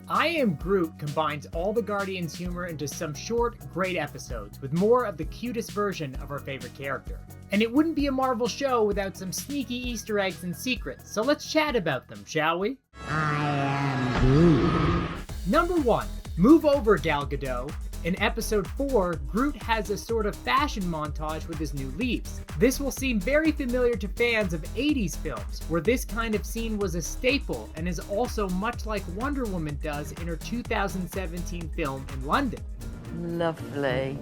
I Am Groot combines all the Guardians' humor into some short, great episodes with more of the cutest version of our favorite character. And it wouldn't be a Marvel show without some sneaky Easter eggs and secrets, so let's chat about them, shall we? I am Groot. Number 1. Move over, Gal Gadot. In episode 4, Groot has a sort of fashion montage with his new leaves. This will seem very familiar to fans of 80s films, where this kind of scene was a staple and is also much like Wonder Woman does in her 2017 film in London. Lovely.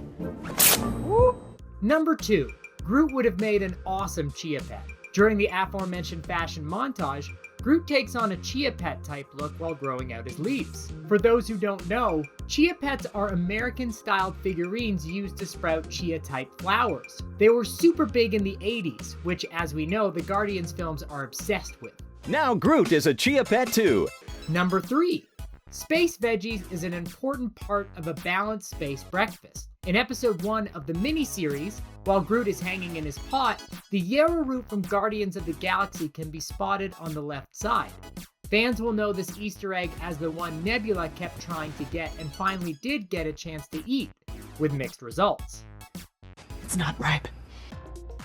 Number 2. Groot would have made an awesome Chia Pet. During the aforementioned fashion montage, Groot takes on a Chia Pet type look while growing out his leaves. For those who don't know, Chia Pets are American-styled figurines used to sprout Chia-type flowers. They were super big in the 80s, which, as we know, the Guardians films are obsessed with. Now Groot is a Chia Pet too. Number 3. Space veggies is an important part of a balanced space breakfast. In episode 1 of the mini-series, while Groot is hanging in his pot, the yarrow root from Guardians of the Galaxy can be spotted on the left side. Fans will know this Easter egg as the one Nebula kept trying to get and finally did get a chance to eat, with mixed results. It's not ripe.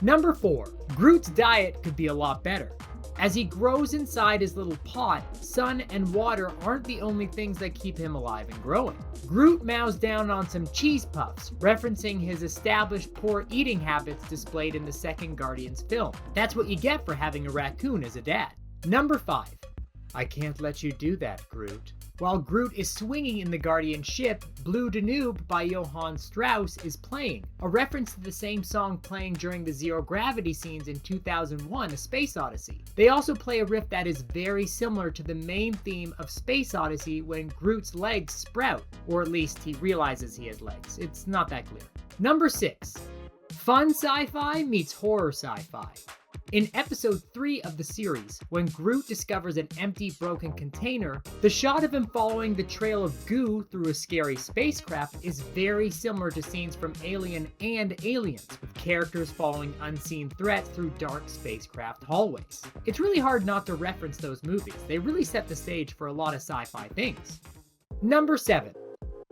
Number 4. Groot's diet could be a lot better. As he grows inside his little pot, sun and water aren't the only things that keep him alive and growing. Groot mows down on some cheese puffs, referencing his established poor eating habits displayed in the second Guardians film. That's what you get for having a raccoon as a dad. Number 5. I can't let you do that, Groot. While Groot is swinging in the Guardian ship, Blue Danube by Johann Strauss is playing, a reference to the same song playing during the zero-gravity scenes in 2001: A Space Odyssey. They also play a riff that is very similar to the main theme of Space Odyssey when Groot's legs sprout, or at least he realizes he has legs. It's not that clear. Number 6. Fun sci-fi meets horror sci-fi. In episode 3 of the series, when Groot discovers an empty, broken container, the shot of him following the trail of goo through a scary spacecraft is very similar to scenes from Alien and Aliens, with characters following unseen threats through dark spacecraft hallways. It's really hard not to reference those movies. They really set the stage for a lot of sci-fi things. Number 7.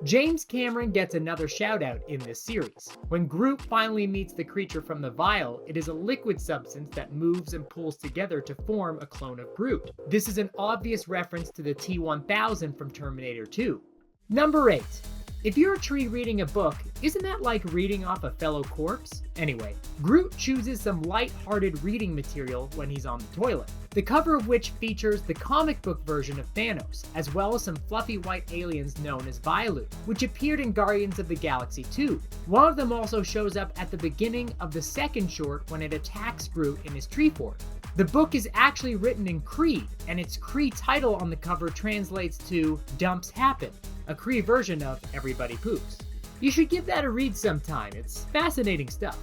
James Cameron gets another shout out in this series. When Groot finally meets the creature from the vial, it is a liquid substance that moves and pulls together to form a clone of Groot. This is an obvious reference to the T-1000 from Terminator 2. Number 8. If you're a tree reading a book, isn't that like reading off a fellow corpse? Anyway, Groot chooses some light-hearted reading material when he's on the toilet. The cover of which features the comic book version of Thanos, as well as some fluffy white aliens known as Vialu, which appeared in Guardians of the Galaxy 2. One of them also shows up at the beginning of the second short when it attacks Groot in his tree fort. The book is actually written in Cree, and its Cree title on the cover translates to Dumps Happen, a Cree version of Everybody Poops. You should give that a read sometime, it's fascinating stuff.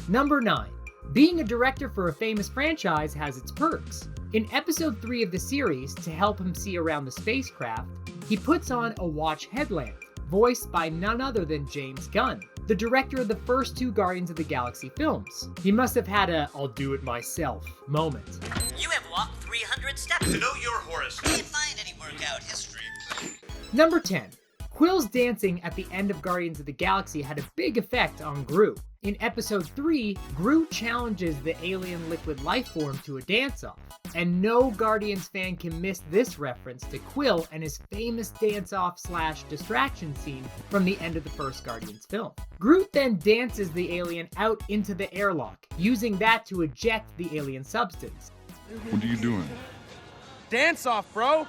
Number 9. Being a director for a famous franchise has its perks. In episode 3 of the series, to help him see around the spacecraft, he puts on a watch headlamp, voiced by none other than James Gunn, the director of the first 2 Guardians of the Galaxy films. He must have had a "I'll do it myself" moment. You have walked 300 steps. To know your horoscope. Can't find any workout history. Number 10. Quill's dancing at the end of Guardians of the Galaxy had a big effect on Groot. In episode 3, Groot challenges the alien liquid life form to a dance-off, and no Guardians fan can miss this reference to Quill and his famous dance-off / distraction scene from the end of the first Guardians film. Groot then dances the alien out into the airlock, using that to eject the alien substance. What are you doing? Dance off, bro.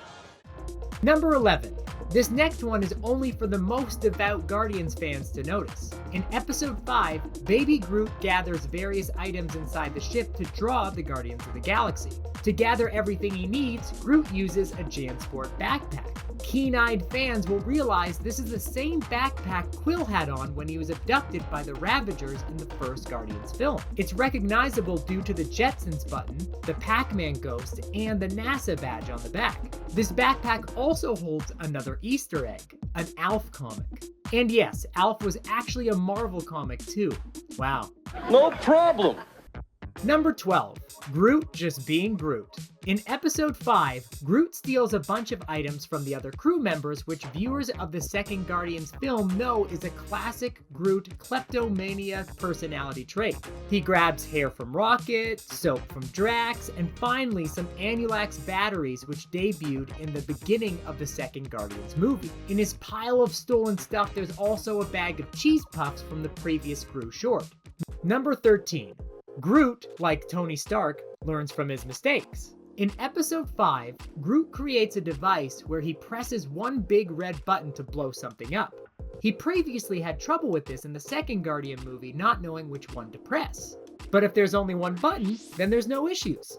Number 11. This next one is only for the most devout Guardians fans to notice. In episode 5, Baby Groot gathers various items inside the ship to draw the Guardians of the Galaxy. To gather everything he needs, Groot uses a Jansport backpack. Keen-eyed fans will realize this is the same backpack Quill had on when he was abducted by the Ravagers in the first Guardians film. It's recognizable due to the Jetsons button, the Pacman ghost, and the NASA badge on the back. This backpack also holds another Easter egg, an Alf comic. And yes, Alf was actually a Marvel comic too. Wow. No problem. Number 12. Groot just being Groot. In episode 5, Groot steals a bunch of items from the other crew members, which viewers of the second Guardians film know is a classic Groot kleptomania personality trait. He grabs hair from Rocket, soap from Drax, and finally some Anulax batteries, which debuted in the beginning of the second Guardians movie. In his pile of stolen stuff, there's also a bag of cheese puffs from the previous Groot short. Number 13. Groot, like Tony Stark, learns from his mistakes. In episode 5, Groot creates a device where he presses one big red button to blow something up. He previously had trouble with this in the second Guardian movie, not knowing which one to press. But if there's only one button, then there's no issues.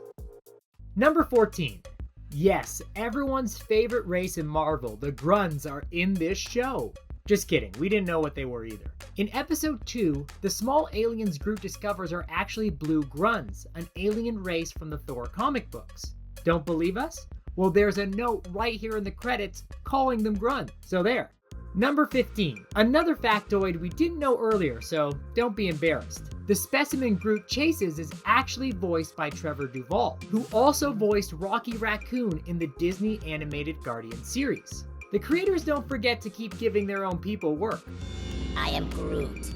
Number 14. Yes, everyone's favorite race in Marvel, the Grunds, are in this show. Just kidding, we didn't know what they were either. In episode 2, the small aliens Groot discovers are actually blue Grunds, an alien race from the Thor comic books. Don't believe us? Well, there's a note right here in the credits calling them Grunds, so there. Number 15. Another factoid we didn't know earlier, so don't be embarrassed. The specimen Groot chases is actually voiced by Trevor Duvall, who also voiced Rocket Raccoon in the Disney animated Guardians series. The creators don't forget to keep giving their own people work. I am Groot.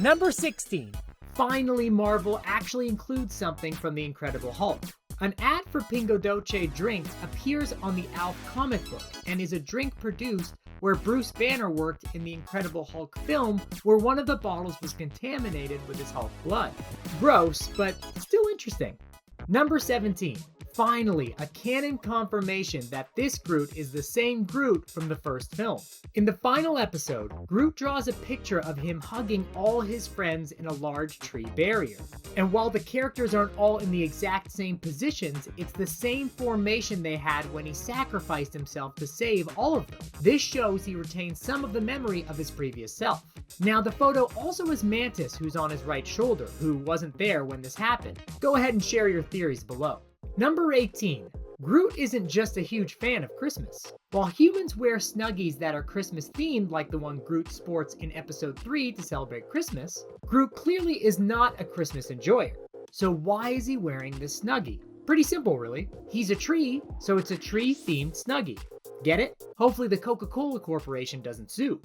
Number 16. Finally, Marvel actually includes something from the Incredible Hulk. An ad for Pingo Doce drinks appears on the ALF comic book and is a drink produced where Bruce Banner worked in the Incredible Hulk film, where one of the bottles was contaminated with his Hulk blood. Gross, but still interesting. Number 17. Finally, a canon confirmation that this Groot is the same Groot from the first film. In the final episode, Groot draws a picture of him hugging all his friends in a large tree barrier. And while the characters aren't all in the exact same positions, it's the same formation they had when he sacrificed himself to save all of them. This shows he retains some of the memory of his previous self. Now, the photo also has Mantis, who's on his right shoulder, who wasn't there when this happened. Go ahead and share your theories below. Number 18. Groot isn't just a huge fan of Christmas. While humans wear Snuggies that are Christmas themed, like the one Groot sports in episode 3 to celebrate Christmas, Groot clearly is not a Christmas enjoyer. So why is he wearing this Snuggie? Pretty simple, really. He's a tree, so it's a tree themed Snuggie. Get it? Hopefully the Coca-Cola Corporation doesn't sue.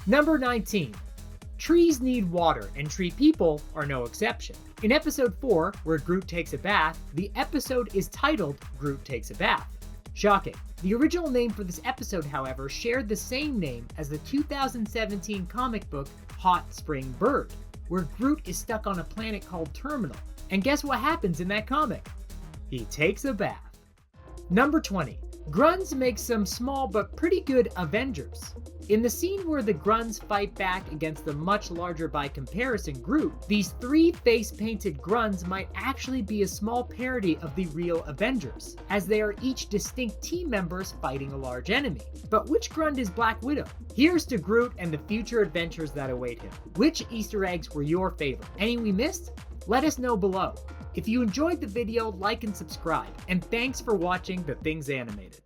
Number 19. Trees need water, and tree people are no exception. In episode 4, where Groot takes a bath, the episode is titled Groot Takes a Bath. Shocking. The original name for this episode, however, shared the same name as the 2017 comic book Hot Spring Bird, where Groot is stuck on a planet called Terminal. And guess what happens in that comic? He takes a bath. Number 20. Grunds makes some small but pretty good Avengers. In the scene where the Grunds fight back against the much larger by comparison Groot, these 3 face-painted Grunds might actually be a small parody of the real Avengers, as they are each distinct team members fighting a large enemy. But which Grund is Black Widow? Here's to Groot and the future adventures that await him. Which Easter eggs were your favorite? Any we missed? Let us know below. If you enjoyed the video, like and subscribe, and thanks for watching The Things Animated.